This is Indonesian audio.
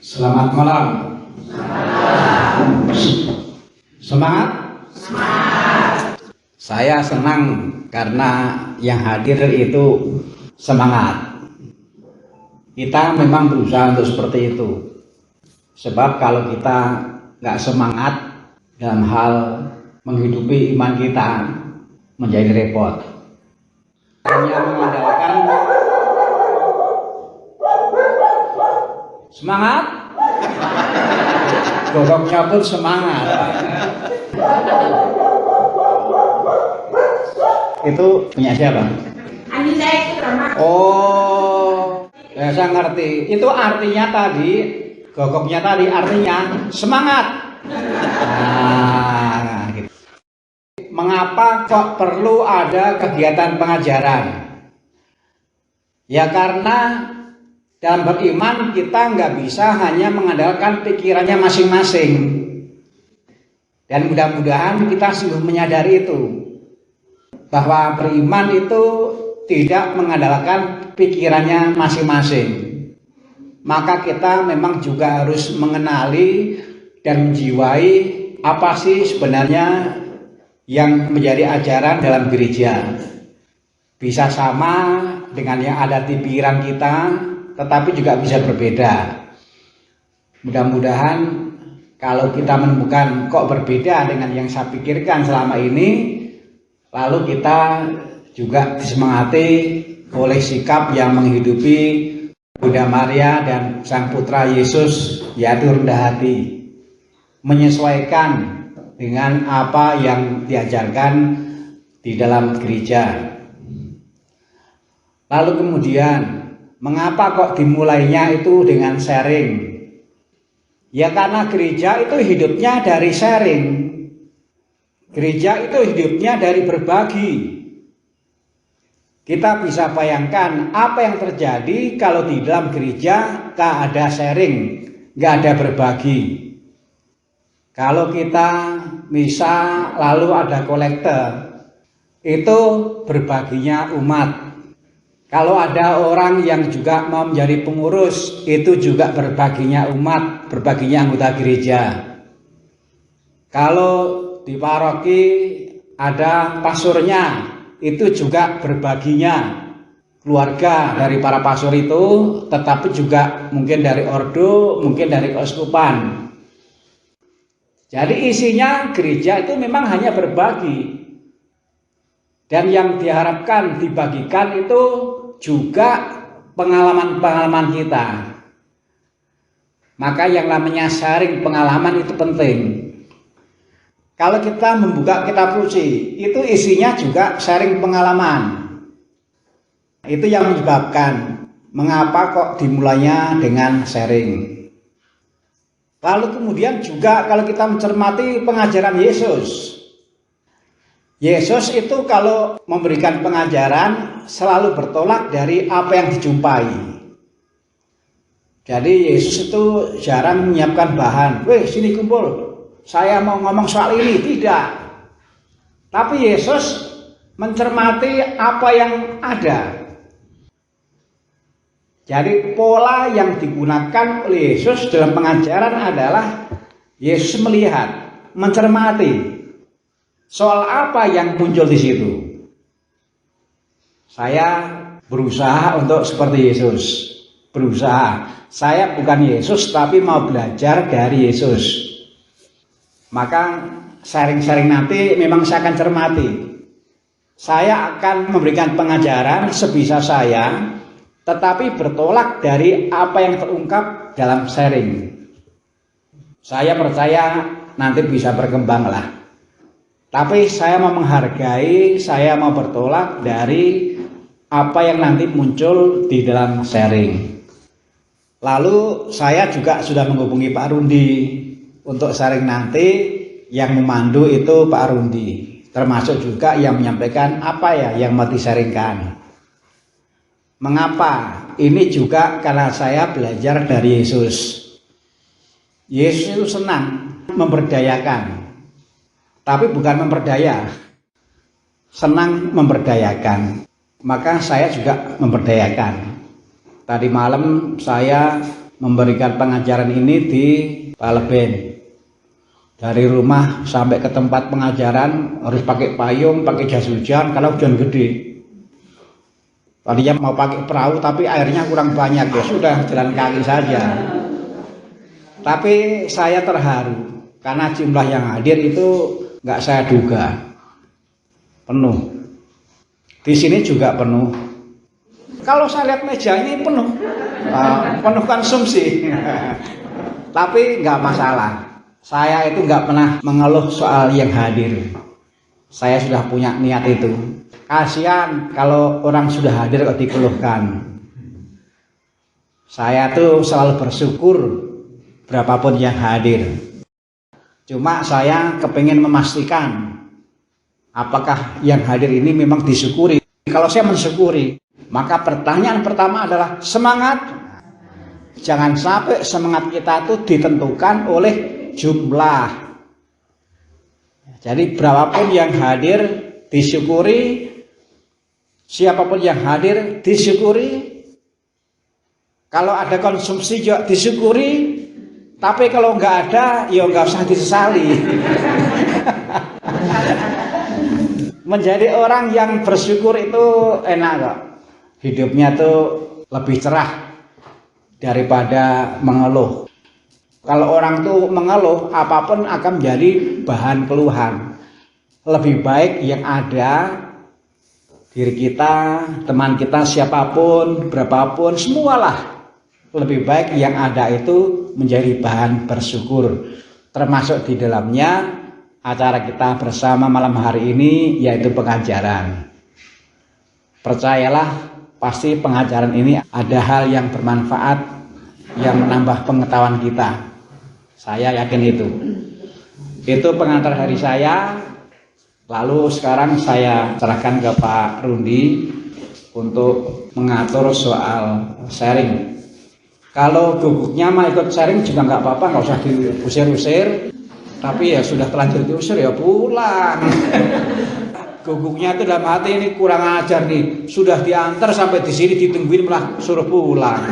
Selamat malam. Semangat? Saya senang karena yang hadir itu semangat. Kita memang berusaha untuk seperti itu. Sebab kalau kita nggak semangat dalam hal menghidupi iman kita, menjadi repot. Hanya mengandalkan semangat, gogoknya pun semangat. Itu punya siapa? Anissa itu ramah. Oh, ya saya ngerti. Itu artinya tadi, gogoknya tadi artinya semangat. Nah, gitu. Mengapa kok perlu ada kegiatan pengajaran? Ya karena dalam beriman kita nggak bisa hanya mengandalkan pikirannya masing-masing. Dan mudah-mudahan kita sungguh menyadari itu, bahwa beriman itu tidak mengandalkan pikirannya masing-masing. Maka kita memang juga harus mengenali dan menjiwai apa sih sebenarnya yang menjadi ajaran dalam gereja. Bisa sama dengan yang ada di pikiran kita, tetapi juga bisa berbeda. Mudah-mudahan kalau kita menemukan kok berbeda dengan yang saya pikirkan selama ini, lalu kita juga disemangati oleh sikap yang menghidupi Bunda Maria dan Sang Putra Yesus, yaitu rendah hati, menyesuaikan dengan apa yang diajarkan di dalam gereja. Lalu kemudian, mengapa kok dimulainya itu dengan sharing? Ya karena gereja itu hidupnya dari sharing. Gereja itu hidupnya dari berbagi. Kita bisa bayangkan apa yang terjadi kalau di dalam gereja gak ada sharing, gak ada berbagi. Kalau kita misa lalu ada kolektor, itu berbaginya umat. Kalau ada orang yang juga mau menjadi pengurus, itu juga berbaginya umat, berbaginya anggota gereja. Kalau di paroki ada pasurnya, itu juga berbaginya keluarga dari para pasur itu, tetapi juga mungkin dari ordo, mungkin dari keuskupan. Jadi isinya gereja itu memang hanya berbagi. Dan yang diharapkan dibagikan itu juga pengalaman-pengalaman kita. Maka yang namanya sharing pengalaman itu penting. Kalau kita membuka kitab suci, itu isinya juga sharing pengalaman. Itu yang menyebabkan mengapa kok dimulainya dengan sharing. Lalu kemudian juga kalau kita mencermati pengajaran Yesus. Yesus itu kalau memberikan pengajaran selalu bertolak dari apa yang dijumpai. Jadi Yesus itu jarang menyiapkan bahan. Weh sini kumpul, saya mau ngomong soal ini. Tidak. Tapi Yesus mencermati apa yang ada. Jadi pola yang digunakan oleh Yesus dalam pengajaran adalah Yesus melihat, mencermati soal apa yang muncul di situ. Saya berusaha untuk seperti Yesus. Berusaha. Saya bukan Yesus tapi mau belajar dari Yesus. Maka sharing-sharing nanti memang saya akan cermati. Saya akan memberikan pengajaran sebisa saya, tetapi bertolak dari apa yang terungkap dalam sharing. Saya percaya nanti bisa berkembang lah. Tapi saya mau menghargai, saya mau bertolak dari apa yang nanti muncul di dalam sharing. Lalu saya juga sudah menghubungi Pak Rundi untuk sharing nanti. Yang memandu itu Pak Rundi, termasuk juga yang menyampaikan apa ya yang mau di-sharingkan. Mengapa? Ini juga karena saya belajar dari Yesus. Yesus itu senang memberdayakan, tapi bukan memperdaya, senang memberdayakan. Maka saya juga memberdayakan. Tadi malam saya memberikan pengajaran ini di Paleben. Dari rumah sampai ke tempat pengajaran harus pakai payung, pakai jas hujan kalau hujan gede. Tadinya mau pakai perahu tapi airnya kurang banyak, ya sudah jalan kaki saja. Tapi saya terharu karena jumlah yang hadir itu nggak saya duga penuh. Di sini juga penuh. Kalau saya lihat meja ini penuh, penuh konsumsi. Tapi nggak masalah. Saya itu nggak pernah mengeluh soal yang hadir. Saya sudah punya niat itu. Kasihan kalau orang sudah hadir kok dikeluhkan. Saya tuh selalu bersyukur berapapun yang hadir. Cuma saya kepingin memastikan apakah yang hadir ini memang disyukuri. Kalau saya mensyukuri, maka pertanyaan pertama adalah semangat. Jangan sampai semangat kita itu ditentukan oleh jumlah. Jadi berapapun yang hadir disyukuri, siapapun yang hadir disyukuri. Kalau ada konsumsi juga disyukuri, tapi kalau nggak ada ya nggak usah disesali. Menjadi orang yang bersyukur itu enak kok. Hidupnya tuh lebih cerah daripada mengeluh. Kalau orang tuh mengeluh, apapun akan menjadi bahan keluhan. Lebih baik yang ada diri kita, teman kita, siapapun, berapapun, semualah. Lebih baik yang ada itu menjadi bahan bersyukur. Termasuk di dalamnya acara kita bersama malam hari ini yaitu pengajaran. Percayalah, pasti pengajaran ini ada hal yang bermanfaat yang menambah pengetahuan kita. Saya yakin itu. Itu pengantar hari saya. Lalu sekarang saya serahkan ke Pak Rundi untuk mengatur soal sharing. Kalau guguknya mah ikut sharing juga nggak apa-apa, nggak usah diusir-usir. Tapi ya sudah terlanjur diusir ya pulang. Guguknya itu dalam hati ini kurang ajar nih. Sudah diantar sampai di sini ditungguin malah suruh pulang.